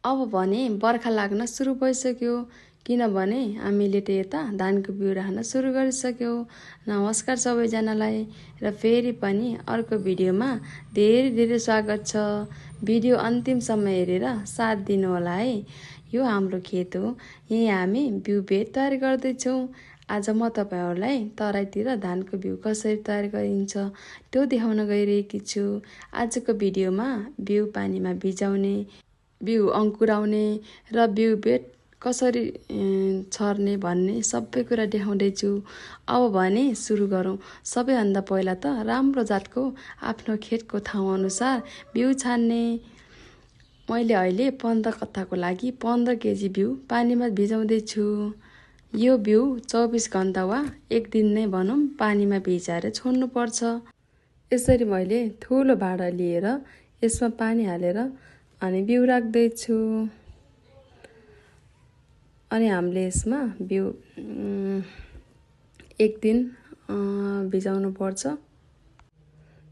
अब भने बर्खा लाग्न सुरु भइसक्यो किनभने हामीले त यता धानको बिउ राख्न सुरु गरिसक्यौँ। नमस्कार सबैजनालाई र फेरि पनि अर्को भिडियोमा धेरै स्वागत छ। भिडियो अन्तिमसम्म हेरेर साथ दिनु होला है। यो हाम्रो खेत हो, यही हामी बिउ बेड तयार गर्दैछौँ। आज म तपाईहरुलाई तराईतिर धानको बिउ कसरी तयार गरिन्छ त्यो देखाउन गइरहेकी छु। आजको भिडियोमा बिउ पानीमा भिजाउने, बिउ अंकुराउने र बिउ बेड कसरी छर्ने भन्ने सबै कुरा देखाउँदैछु। अब भने सुरु गरौँ। सबैभन्दा पहिला त राम्रो जातको आफ्नो खेतको ठाउँ अनुसार बिउ छान्ने। मैले अहिले 15 कट्ठाको लागि 15 केजी बिउ पानीमा भिजाउँदैछु। यो बिउ 24 घण्टा वा एक दिन नै भनौँ पानीमा भिजाएर छोड्नुपर्छ। यसरी मैले ठुलो भाँडा लिएर यसमा पानी हालेर अनि बिउ राख्दैछु। अनि हामीले यसमा बिउ एक दिन भिजाउनु पर्छ।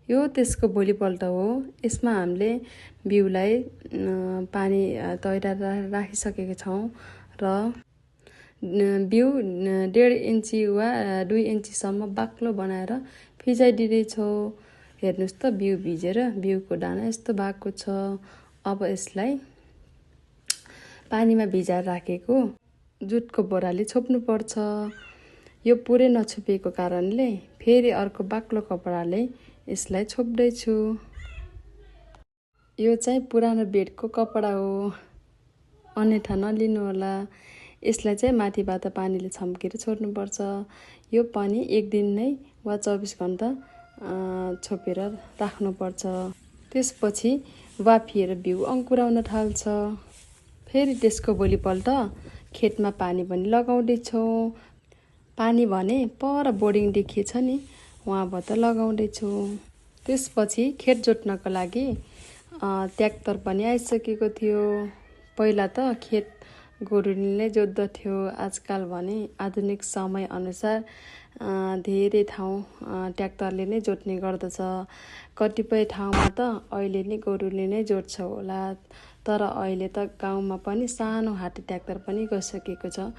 यो त्यसको भोलिपल्ट हो। यसमा हामीले बिउलाई पानी तैराएर राखिसकेका छौँ र बिउ 1.5 इन्ची वा 2 इन्चीसम्म बाक्लो बनाएर फिजाइदिँदैछौँ। हेर्नुहोस् त बिउ भिजेर बिउको दाना यस्तो भएको छ। अब यसलाई पानीमा भिजाएर राखेको जुटको बोराले छोप्नुपर्छ। यो पुरै नछोपिएको कारणले फेरि अर्को बाक्लो कपडाले यसलाई छोप्दैछु। यो चाहिँ पुरानो बेडको कपडा हो, अन्यथा नलिनु होला। यसलाई चाहिँ माथिबाट पानीले छम्केर छोड्नुपर्छ। यो पनि एक दिन नै वा 24 घण्टा छोपेर राख्नुपर्छ। त्यसपछि वाफिएर बिउ अंकुराउन थाल्छ। फेरि त्यसको भोलिपल्ट खेतमा पानी पनि लगाउँदैछौँ। पानी भने पर बोर्डिङ देखिएछ नि, वहाँबाट लगाउँदैछु। त्यसपछि खेत जोत्नको लागि ट्र्याक्टर पनि आइसकेको थियो। पहिला त खेत गोरुले नै जोत्दथ्यो। आजकल भने आधुनिक समय अनुसार धेरै ठाउँ ट्र्याक्टरले नै जोत्ने गर्दछ। कतिपय ठाउँमा त अहिले नै गोरुले नै जोत्छ होला। तर अहिले त गाउँमा पनि सानो हाते ट्र्याक्टर पनि गइसकेको छ।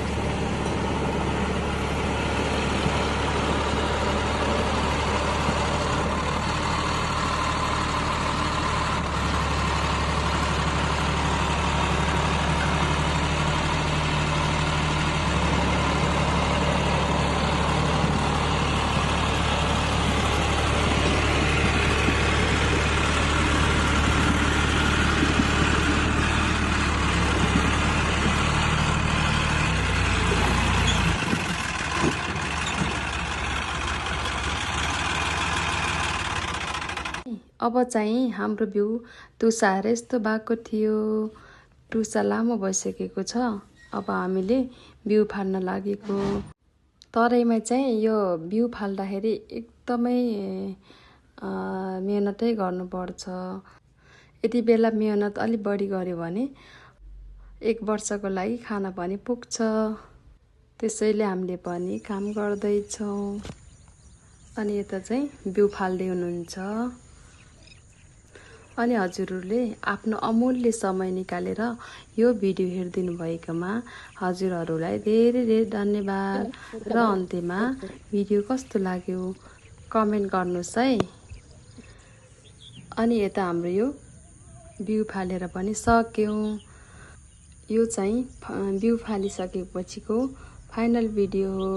अब चाहिँ हाम्रो बिउ टुसाएर यस्तो भएको थियो। टुसा लामो भइसकेको छ। अब हामीले बिउ फाल्न लागेको। तराईमा चाहिँ यो बिउ फाल्दाखेरि एकदमै मेहनतै गर्नुपर्छ। यति बेला मेहनत अलि बढी गर्यो भने 1 वर्षको लागि खाना पनि पुग्छ। त्यसैले हामीले पनि काम गर्दैछौँ। अनि यता चाहिँ बिउ फाल्दै हुनुहुन्छ। अनि हजुरहरूले आफ्नो अमूल्य समय निकालेर यो भिडियो हेरिदिनु भएकोमा हजुरहरूलाई धेरै धन्यवाद। र अन्त्यमा भिडियो कस्तो लाग्यो कमेन्ट गर्नुहोस् है। अनि यता हाम्रो यो बिउ फालेर पनि सक्यौँ। यो चाहिँ बिउ फालिसकेपछिको फाइनल भिडियो हो।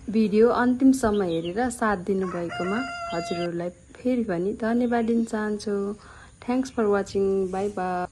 भिडियो अन्तिमसम्म हेरेर साथ दिनुभएकोमा हजुरहरूलाई फेरि पनि धन्यवाद दिन चाहन्छु। Thanks for watching. Bye by.